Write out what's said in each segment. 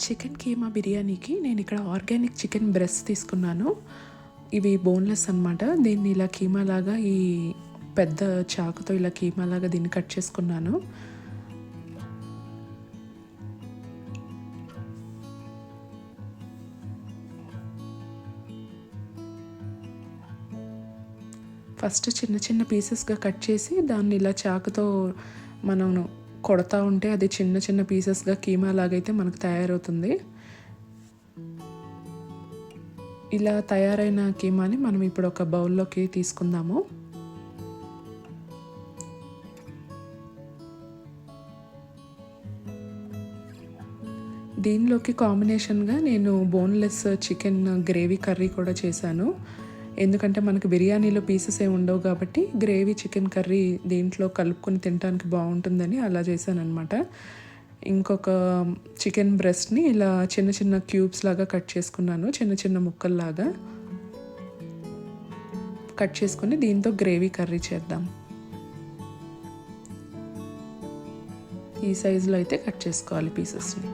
Chicken keema బిర్యానీకి నేను ఇక్కడ ఆర్గానిక్ చికెన్ బ్రెస్ట్ తీసుకున్నాను. ఇవి బోన్లెస్ అనమాట. దీన్ని ఇలా కీమా లాగా ఈ పెద్ద చాకుతో ఇలా కీమా లాగా దీన్ని కట్ చేసుకున్నాను. ఫస్ట్ చిన్న చిన్న పీసెస్గా కట్ చేసి దాన్ని ఇలా చాకుతో మనం కొడతా ఉంటే అది చిన్న చిన్న పీసెస్గా కీమా లాగైతే మనకు తయారవుతుంది. ఇలా తయారైన కీమాని మనం ఇప్పుడు ఒక బౌల్లోకి తీసుకుందాము. దీనిలోకి కాంబినేషన్గా నేను బోన్లెస్ చికెన్ గ్రేవీ కర్రీ కూడా చేశాను. ఎందుకంటే మనకు బిర్యానీలో పీసెస్ ఏమి ఉండవు కాబట్టి గ్రేవీ చికెన్ కర్రీ దీంట్లో కలుపుకొని తినడానికి బాగుంటుందని అలా చేశాను అనమాట. ఇంకొక చికెన్ బ్రెస్ట్ని ఇలా చిన్న చిన్న క్యూబ్స్ లాగా కట్ చేసుకున్నాను, చిన్న చిన్న ముక్కల్లాగా కట్ చేసుకొని దీంతో గ్రేవీ కర్రీ చేద్దాం. ఈ సైజులో అయితే కట్ చేసుకోవాలి పీసెస్ని.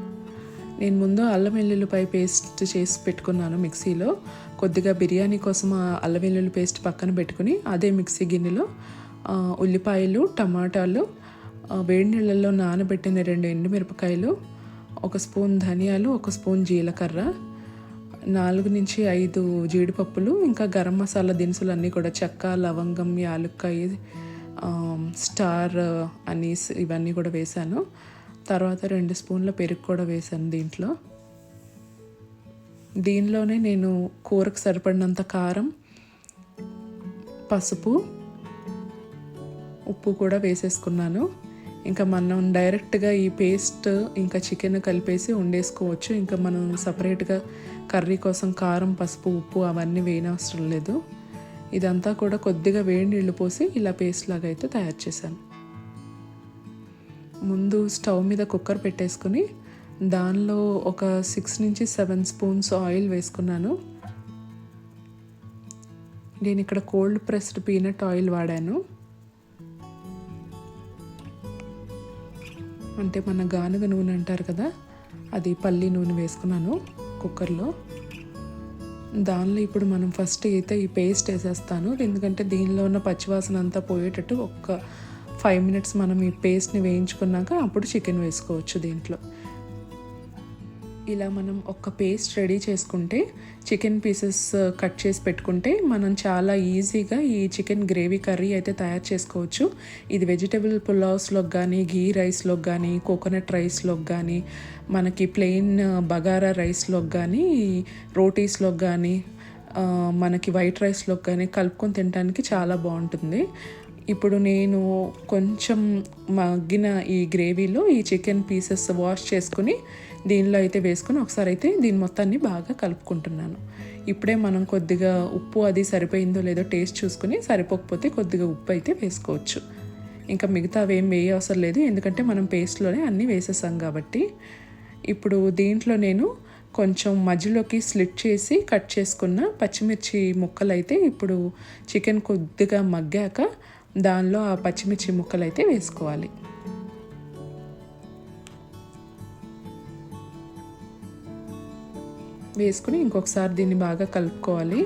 నేను ముందు అల్లం వెల్లుల్లిపాయ పేస్ట్ చేసి పెట్టుకున్నాను మిక్సీలో. కొద్దిగా బిర్యానీ కోసం అల్లం వెల్లుల్లి పేస్ట్ పక్కన పెట్టుకుని అదే మిక్సీ గిన్నెలో ఉల్లిపాయలు, టమాటాలు, వేడి నీళ్ళల్లో నానబెట్టిన 2 ఎండుమిరపకాయలు, 1 స్పూన్ ధనియాలు, 1 స్పూన్ జీలకర్ర, 4 నుంచి 5 జీడిపప్పులు, ఇంకా గరం మసాలా దినుసులు అన్నీ కూడా చెక్క, లవంగం, యాలుక్కాయ, స్టార్ అనీస్ ఇవన్నీ కూడా వేశాను. తర్వాత 2 స్పూన్ల పెరుగు కూడా వేశాను దీనిలోనే నేను కూరకు సరిపడినంత కారం, పసుపు, ఉప్పు కూడా వేసేసుకున్నాను. ఇంకా మనం డైరెక్ట్గా ఈ పేస్ట్ ఇంకా చికెన్ కలిపేసి వండేసుకోవచ్చు. ఇంకా మనం సపరేట్గా కర్రీ కోసం కారం, పసుపు, ఉప్పు అవన్నీ వేయనవసరం లేదు. ఇదంతా కూడా కొద్దిగా వేడి నీళ్ళు పోసి ఇలా పేస్ట్ లాగా అయితే తయారు చేశాను. ముందు స్టవ్ మీద కుక్కర్ పెట్టేసుకుని దానిలో ఒక 6 నుంచి 7 స్పూన్స్ ఆయిల్ వేసుకున్నాను. నేను ఇక్కడ కోల్డ్ ప్రెస్డ్ పీనట్ ఆయిల్ వాడాను. అంటే మన గానుగ నూనె అంటారు కదా, అది పల్లి నూనె వేసుకున్నాను కుక్కర్లో. దానిలో ఇప్పుడు మనం ఫస్ట్ అయితే ఈ పేస్ట్ వేసేస్తాను. ఎందుకంటే దీనిలో ఉన్న పచ్చివాసన అంతా పోయేటట్టు ఒక్క 5 మినిట్స్ మనం ఈ పేస్ట్ని వేయించుకున్నాక అప్పుడు చికెన్ వేసుకోవచ్చు. దీంట్లో ఇలా మనం ఒక పేస్ట్ రెడీ చేసుకుంటే చికెన్ పీసెస్ కట్ చేసి పెట్టుకుంటే మనం చాలా ఈజీగా ఈ చికెన్ గ్రేవీ కర్రీ అయితే తయారు చేసుకోవచ్చు. ఇది వెజిటబుల్ పులావ్స్లోకి కానీ, ఘీ రైస్లోకి కానీ, కోకోనట్ రైస్లోకి కానీ, మనకి ప్లెయిన్ బగారా రైస్లోకి కానీ, రోటీస్లోకి కానీ, మనకి వైట్ రైస్లోకి కానీ కలుపుకొని తినడానికి చాలా బాగుంటుంది. ఇప్పుడు నేను కొంచెం మగ్గిన ఈ గ్రేవీలో ఈ చికెన్ పీసెస్ వాష్ చేసుకుని దీనిలో అయితే వేసుకుని ఒకసారి అయితే దీని మొత్తాన్ని బాగా కలుపుకుంటున్నాను. ఇప్పుడే మనం కొద్దిగా ఉప్పు అది సరిపోయిందో లేదో టేస్ట్ చూసుకుని, సరిపోకపోతే కొద్దిగా ఉప్పు అయితే వేసుకోవచ్చు. ఇంకా మిగతా అవేం వేయ అవసరం లేదు, ఎందుకంటే మనం పేస్ట్లోనే అన్నీ వేసేసాం కాబట్టి. ఇప్పుడు దీంట్లో నేను కొంచెం మధ్యలోకి స్లిట్ చేసి కట్ చేసుకున్న పచ్చిమిర్చి ముక్కలు అయితే ఇప్పుడు చికెన్ కొద్దిగా మగ్గాక దానిలో ఆ పచ్చిమిర్చి ముక్కలు అయితే వేసుకోవాలి. వేసుకుని ఇంకొకసారి దీన్ని బాగా కలుపుకోవాలి.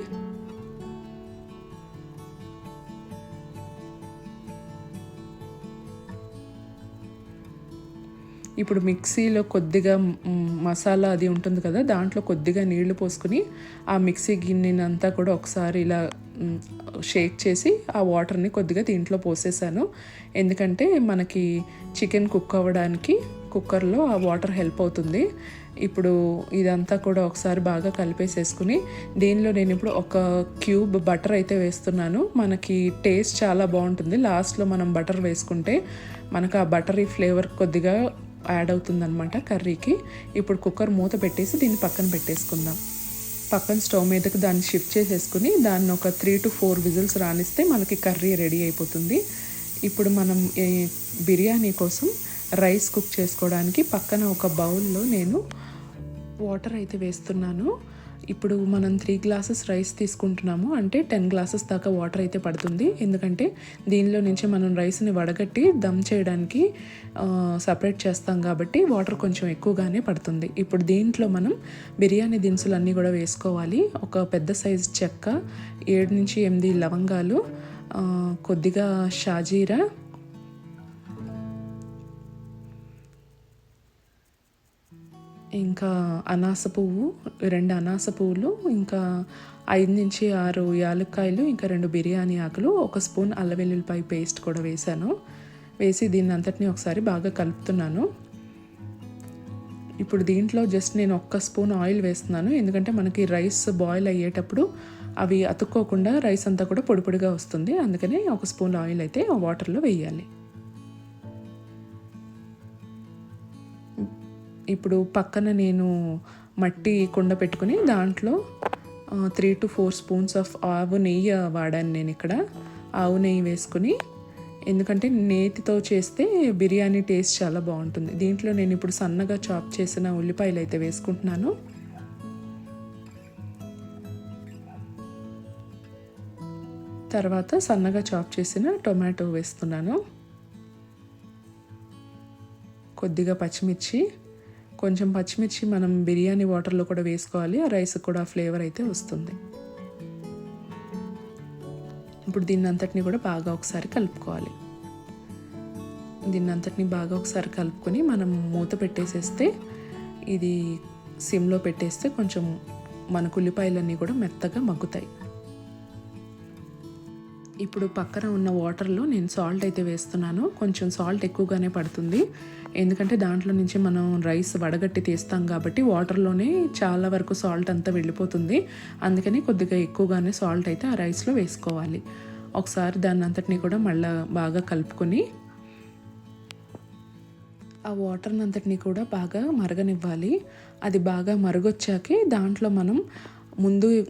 ఇప్పుడు మిక్సీలో కొద్దిగా మసాలా అది ఉంటుంది కదా, దాంట్లో కొద్దిగా నీళ్లు పోసుకుని ఆ మిక్సీ గిన్నెనంతా కూడా ఒకసారి ఇలా షేక్ చేసి ఆ వాటర్ని కొద్దిగా దీంట్లో పోసేసాను. ఎందుకంటే మనకి చికెన్ కుక్ అవ్వడానికి కుక్కర్లో ఆ వాటర్ హెల్ప్ అవుతుంది. ఇప్పుడు ఇదంతా కూడా ఒకసారి బాగా కలిపేసేసుకుని దీనిలో నేను ఇప్పుడు ఒక క్యూబ్ బటర్ అయితే వేస్తున్నాను. మనకి టేస్ట్ చాలా బాగుంటుంది. లాస్ట్లో మనం బటర్ వేసుకుంటే మనకు ఆ బటరీ ఫ్లేవర్ కొద్దిగా యాడ్ అవుతుందన్నమాట కర్రీకి. ఇప్పుడు కుక్కర్ మూత పెట్టేసి దీన్ని పక్కన పెట్టేసుకుందాం. పక్కన స్టవ్ మీదకి దాన్ని షిఫ్ట్ చేసేసుకుని దాన్ని ఒక 3 to 4 విజిల్స్ రానిస్తే మనకి కర్రీ రెడీ అయిపోతుంది. ఇప్పుడు మనం బిర్యానీ కోసం రైస్ కుక్ చేసుకోవడానికి పక్కన ఒక బౌల్లో నేను వాటర్ అయితే వేస్తున్నాను. ఇప్పుడు మనం 3 గ్లాసెస్ రైస్ తీసుకుంటున్నాము అంటే 10 గ్లాసెస్ దాకా వాటర్ అయితే పడుతుంది. ఎందుకంటే దీనిలో నుంచి మనం రైస్ని వడగట్టి దమ్ చేయడానికి సపరేట్ చేస్తాం కాబట్టి వాటర్ కొంచెం ఎక్కువగానే పడుతుంది. ఇప్పుడు దీంట్లో మనం బిర్యానీ దినుసులు కూడా వేసుకోవాలి. ఒక పెద్ద సైజు చెక్క, 7 నుంచి 8 లవంగాలు, కొద్దిగా షాజీరా, ఇంకా అనాస పువ్వు, 2 అనాస పువ్వులు, ఇంకా 5 నుంచి 6 యాలక్కాయలు, ఇంకా 2 బిర్యానీ ఆకులు, 1 స్పూన్ అల్లం వెల్లుల్లిపాయ పేస్ట్ కూడా వేసాను. వేసి దీన్ని అంతటిని ఒకసారి బాగా కలుపుతున్నాను. ఇప్పుడు దీంట్లో జస్ట్ నేను 1 స్పూన్ ఆయిల్ వేస్తున్నాను. ఎందుకంటే మనకి రైస్ బాయిల్ అయ్యేటప్పుడు అవి అతుక్కోకుండా రైస్ అంతా కూడా పొడి పొడిగా వస్తుంది. అందుకని 1 స్పూన్ ఆయిల్ అయితే వాటర్లో వేయాలి. ఇప్పుడు పక్కన నేను మట్టి కుండ పెట్టుకుని దాంట్లో 3 to 4 స్పూన్స్ ఆఫ్ ఆవు నెయ్యి వాడాను నేను ఇక్కడ. ఆవు నెయ్యి వేసుకుని, ఎందుకంటే నేతితో చేస్తే బిర్యానీ టేస్ట్ చాలా బాగుంటుంది. దీంట్లో నేను ఇప్పుడు సన్నగా చాప్ చేసిన ఉల్లిపాయలు అయితే వేసుకుంటున్నాను. తర్వాత సన్నగా చాప్ చేసిన టొమాటో వేస్తున్నాను. కొద్దిగా పచ్చిమిర్చి, కొంచెం పచ్చిమిర్చి మనం బిర్యానీ వాటర్లో కూడా వేసుకోవాలి. ఆ రైస్ కూడా ఫ్లేవర్ అయితే వస్తుంది. ఇప్పుడు దీన్ని అంతటిని కూడా బాగా ఒకసారి కలుపుకోవాలి. దీన్ని అంతటిని బాగా ఒకసారి కలుపుకొని మనం మూత పెట్టేసేస్తే, ఇది సిమ్లో పెట్టేస్తే కొంచెం మనకు ఉల్లిపాయలన్నీ కూడా మెత్తగా మగ్గుతాయి. ఇప్పుడు పక్కన ఉన్న వాటర్లో నేను సాల్ట్ అయితే వేస్తున్నాను. కొంచెం సాల్ట్ ఎక్కువగానే పడుతుంది. ఎందుకంటే దాంట్లో నుంచి మనం రైస్ వడగట్టి తీస్తాం కాబట్టి వాటర్లోనే చాలా వరకు సాల్ట్ అంతా వెళ్ళిపోతుంది. అందుకని కొద్దిగా ఎక్కువగానే సాల్ట్ అయితే ఆ రైస్లో వేసుకోవాలి. ఒకసారి దాన్ని అంతటినీ కూడా మళ్ళీ బాగా కలుపుకొని ఆ వాటర్ని అంతటినీ కూడా బాగా మరగనివ్వాలి. అది బాగా మరగొచ్చాకే దాంట్లో మనం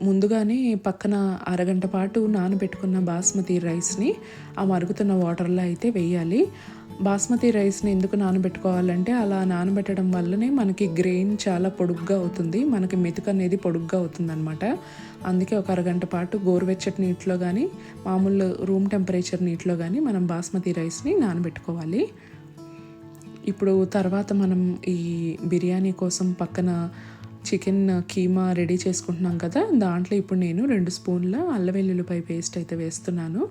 ముందుగానే పక్కన అరగంట పాటు నానబెట్టుకున్న బాస్మతి రైస్ని ఆ మరుగుతున్న వాటర్లో అయితే వేయాలి. బాస్మతి రైస్ని ఎందుకు నానబెట్టుకోవాలంటే అలా నానబెట్టడం వల్లనే మనకి గ్రెయిన్ చాలా పొడుగ్గా అవుతుంది, మనకి మెతుకు అనేది పొడుగ్గా అవుతుంది అనమాట. అందుకే ఒక అరగంట పాటు గోరువెచ్చటి నీటిలో కానీ మామూలు రూమ్ టెంపరేచర్ నీటిలో కానీ మనం బాస్మతి రైస్ని నానబెట్టుకోవాలి. ఇప్పుడు తర్వాత మనం ఈ బిర్యానీ కోసం పక్కన చికెన్ కీమా రెడీ చేసుకుంటున్నాం కదా, దాంట్లో ఇప్పుడు నేను 2 స్పూన్ల అల్లం వెల్లుల్లిపాయ పేస్ట్ అయితే వేస్తున్నాను.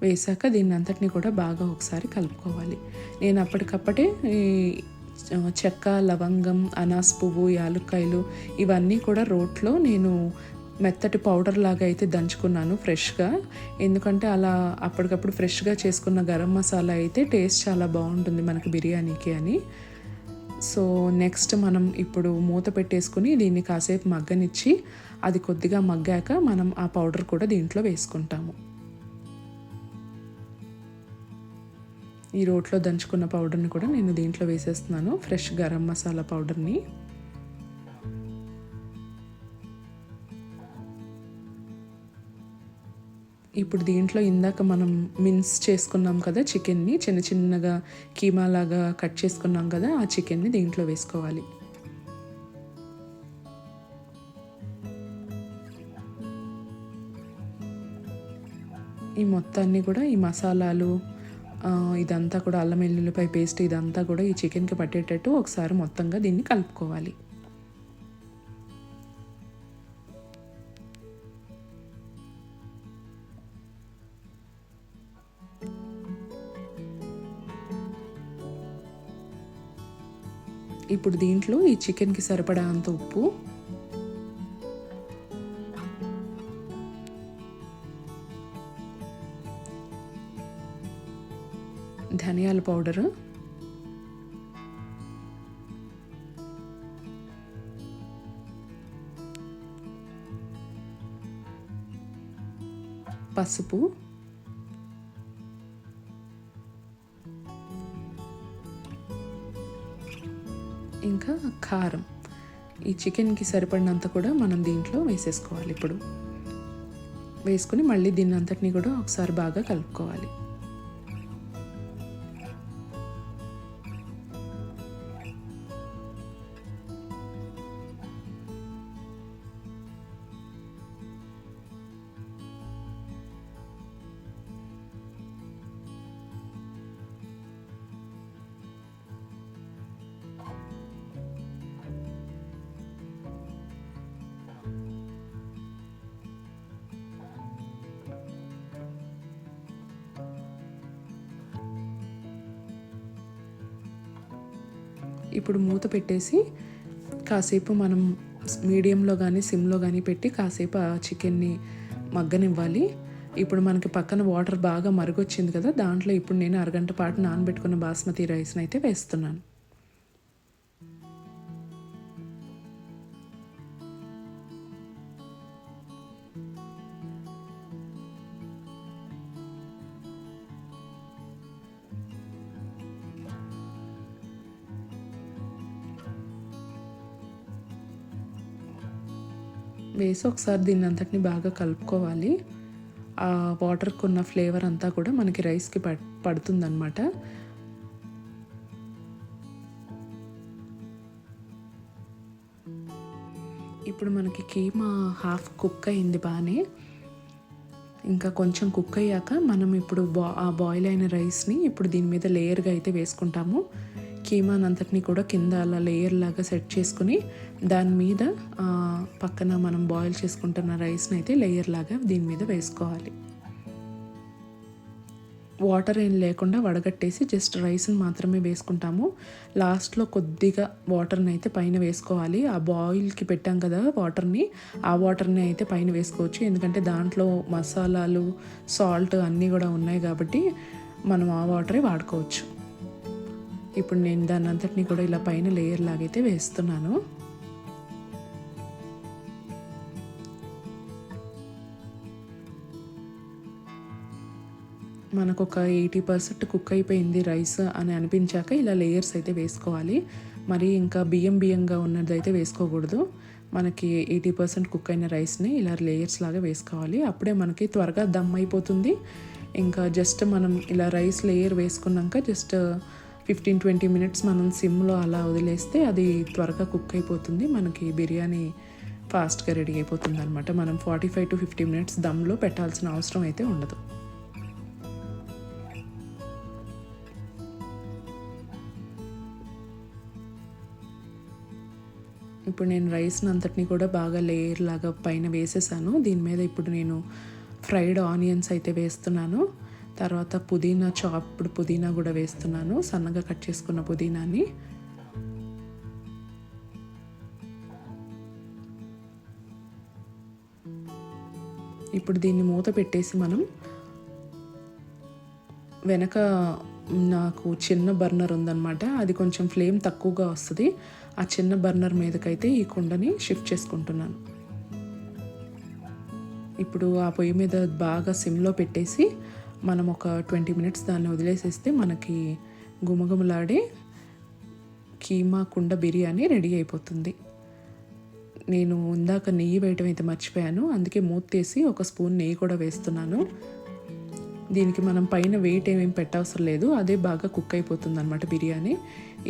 వేసాక దీన్ని అంతటిని కూడా బాగా ఒకసారి కలుపుకోవాలి. నేను అప్పటికప్పుడే ఈ చెక్క, లవంగం, అనాస పువ్వు, యాలక్కాయలు ఇవన్నీ కూడా రోట్లో నేను మెత్తటి పౌడర్ లాగా అయితే దంచుకున్నాను ఫ్రెష్గా. ఎందుకంటే అలా అప్పటికప్పుడు ఫ్రెష్గా చేసుకున్న గరం మసాలా అయితే టేస్ట్ చాలా బాగుంటుంది మనకి బిర్యానీకి అని. సో నెక్స్ట్ మనం ఇప్పుడు మూత పెట్టేసుకుని దీన్ని కాసేపు మగ్గనిచ్చి, అది కొద్దిగా మగ్గాక మనం ఆ పౌడర్ కూడా దీంట్లో వేసుకుంటాము. ఈ రోట్లో దంచుకున్న పౌడర్ని కూడా నేను దీంట్లో వేసేస్తున్నాను, ఫ్రెష్ గరం మసాలా పౌడర్ని. ఇప్పుడు దీంట్లో ఇందాక మనం మిన్స్ చేసుకున్నాం కదా చికెన్ని, చిన్న చిన్నగా కీమాలాగా కట్ చేసుకున్నాం కదా, ఆ చికెన్ని దీంట్లో వేసుకోవాలి. ఈ మొత్తాన్ని కూడా ఈ మసాలాలు ఇదంతా కూడా అల్లం వెల్లుల్లిపాయ పేస్ట్ ఇదంతా కూడా ఈ చికెన్కి పట్టేటట్టు ఒకసారి మొత్తంగా దీన్ని కలుపుకోవాలి. ఇప్పుడు దీంట్లో ఈ చికెన్కి సరిపడా అంత ఉప్పు, ధనియాల పౌడరు, పసుపు, ఇంకా కారం. ఈ చికెన్కి సరిపడినంత కూడా మనం దీంట్లో వేసేసుకోవాలి. ఇప్పుడు వేసుకుని మళ్ళీ దీన్ని అంతటినీ కూడా ఒకసారి బాగా కలుపుకోవాలి. ఇప్పుడు మూత పెట్టేసి కాసేపు మనం మీడియంలో కానీ సిమ్లో కానీ పెట్టి కాసేపు ఆ చికెన్ని మగ్గనివ్వాలి. ఇప్పుడు మనకి పక్కన వాటర్ బాగా మరుగొచ్చింది కదా, దాంట్లో ఇప్పుడు నేను అరగంట పాటు నానబెట్టుకున్న బాస్మతి రైస్ని అయితే వేస్తున్నాను. వేసి ఒకసారి దీన్ని అంతటిని బాగా కలుపుకోవాలి. ఆ వాటర్కి ఉన్న ఫ్లేవర్ అంతా కూడా మనకి రైస్కి పడుతుందన్నమాట. ఇప్పుడు మనకి కీమా హాఫ్ కుక్ అయింది బాగానే. ఇంకా కొంచెం కుక్ అయ్యాక మనం ఇప్పుడు ఆ బాయిల్ అయిన రైస్ని ఇప్పుడు దీని మీద లేయర్గా అయితే వేసుకుంటాము. కీమానంతటిని కూడా కింద అలా లేయర్ లాగా సెట్ చేసుకుని దాని మీద పక్కన మనం బాయిల్ చేసుకుంటున్న రైస్ని అయితే లేయర్ లాగా దీని మీద వేసుకోవాలి. వాటర్ ఏం లేకుండా వడగట్టేసి జస్ట్ రైస్ని మాత్రమే వేసుకుంటాము. లాస్ట్లో కొద్దిగా వాటర్ని అయితే పైన వేసుకోవాలి. ఆ బాయిల్కి పెట్టాం కదా వాటర్ని, ఆ వాటర్ని అయితే పైన వేసుకోవచ్చు. ఎందుకంటే దాంట్లో మసాలాలు, సాల్ట్ అన్నీ కూడా ఉన్నాయి కాబట్టి మనం ఆ వాటరే వాడుకోవచ్చు. ఇప్పుడు నేను దాని అంతటిని కూడా ఇలా పైన లేయర్ లాగైతే వేస్తున్నాను. మనకు ఒక 80% కుక్ అయిపోయింది రైస్ అని అనిపించాక ఇలా లేయర్స్ అయితే వేసుకోవాలి. మరి ఇంకా బియ్యంగా ఉన్నదైతే వేసుకోకూడదు. మనకి 80% కుక్ అయిన రైస్ని ఇలా లేయర్స్ లాగా వేసుకోవాలి. అప్పుడే మనకి త్వరగా దమ్ అయిపోతుంది. ఇంకా జస్ట్ మనం ఇలా రైస్ లేయర్ వేసుకున్నాక జస్ట్ 15-20 మినిట్స్ మనం సిమ్లో అలా వదిలేస్తే అది త్వరగా కుక్ అయిపోతుంది. మనకి బిర్యానీ ఫాస్ట్గా రెడీ అయిపోతుంది అనమాట. మనం 45-50 మినిట్స్ దమ్లో పెట్టాల్సిన అవసరం అయితే ఉండదు. ఇప్పుడు నేను రైస్ని అంతటిని కూడా బాగా లేయర్ లాగా పైన వేసేసాను. దీని మీద ఇప్పుడు నేను ఫ్రైడ్ ఆనియన్స్ అయితే వేస్తున్నాను. తర్వాత చాప్డ్ పుదీనా కూడా వేస్తున్నాను, సన్నగా కట్ చేసుకున్న పుదీనాని. ఇప్పుడు దీన్ని మూత పెట్టేసి మనం వెనక నాకు చిన్న బర్నర్ ఉందన్నమాట, అది కొంచెం ఫ్లేమ్ తక్కువగా వస్తుంది. ఆ చిన్న బర్నర్ మీదకైతే ఈ కుండని షిఫ్ట్ చేసుకుంటున్నాను. ఇప్పుడు ఆ పొయ్యి మీద బాగా సిమ్లో పెట్టేసి మనం ఒక 20 మినిట్స్ దాన్ని వదిలేసేస్తే మనకి గుమగుమలాడే కీమా కుండ బిర్యానీ రెడీ అయిపోతుంది. నేను ఇందాక నెయ్యి వేయటం అయితే మర్చిపోయాను, అందుకే మూత తీసి ఒక స్పూన్ నెయ్యి కూడా వేస్తున్నాను. దీనికి మనం పైన వెయిట్ ఏమేమి పెట్టవసరం లేదు, అదే బాగా కుక్ అయిపోతుంది అన్నమాట బిర్యానీ.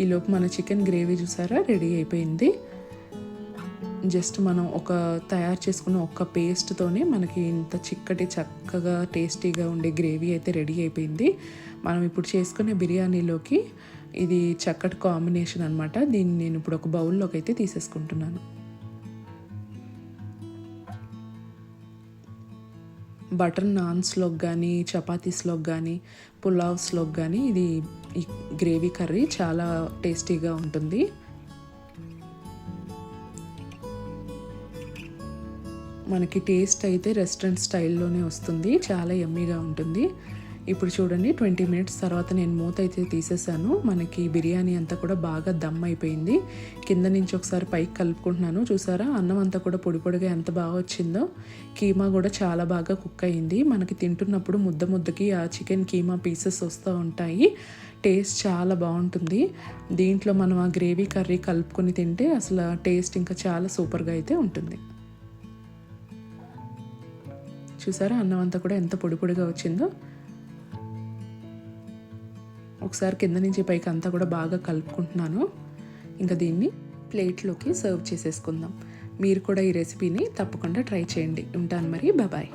ఈలోపు మన చికెన్ గ్రేవీ చూసారా రెడీ అయిపోయింది. జస్ట్ మనం తయారు చేసుకున్న ఒక పేస్ట్తోనే మనకి ఇంత చక్కగా టేస్టీగా ఉండే గ్రేవీ అయితే రెడీ అయిపోయింది. మనం ఇప్పుడు చేసుకునే బిర్యానీలోకి ఇది చక్కటి కాంబినేషన్ అనమాట. దీన్ని నేను ఇప్పుడు ఒక బౌల్లోకి అయితే తీసేసుకుంటున్నాను. బటర్ నాన్స్లోకి కానీ, చపాతీస్లోకి కానీ, పులావ్స్లోకి కానీ ఈ గ్రేవీ కర్రీ చాలా టేస్టీగా ఉంటుంది. మనకి టేస్ట్ అయితే రెస్టారెంట్ స్టైల్లోనే వస్తుంది, చాలా యమ్మీగా ఉంటుంది. ఇప్పుడు చూడండి 20 మినిట్స్ తర్వాత నేను మూత అయితే తీసేసాను. మనకి బిర్యానీ అంతా కూడా బాగా దమ్ అయిపోయింది. కింద నుంచి ఒకసారి పైకి కలుపుకుంటున్నాను, చూసారా అన్నం అంతా కూడా పొడిగా ఎంత బాగా వచ్చిందో. కీమా కూడా చాలా బాగా కుక్ అయింది. మనకి తింటున్నప్పుడు ముద్దకి ఆ చికెన్ కీమా పీసెస్ వస్తూ ఉంటాయి. టేస్ట్ చాలా బాగుంటుంది. దీంట్లో మనం ఆ గ్రేవీ కర్రీ కలుపుకొని తింటే అసలు టేస్ట్ ఇంకా చాలా సూపర్గా అయితే ఉంటుంది. చూసారా అన్నం అంతా కూడా ఎంత పొడిగా వచ్చిందో. ఒకసారి కింద నుంచి పైకి అంతా కూడా బాగా కలుపుకుంటున్నాను. ఇంకా దీన్ని ప్లేట్లోకి సర్వ్ చేసేసుకుందాం. మీరు కూడా ఈ రెసిపీని తప్పకుండా ట్రై చేయండి. ఉంటాను మరి, బాయ్.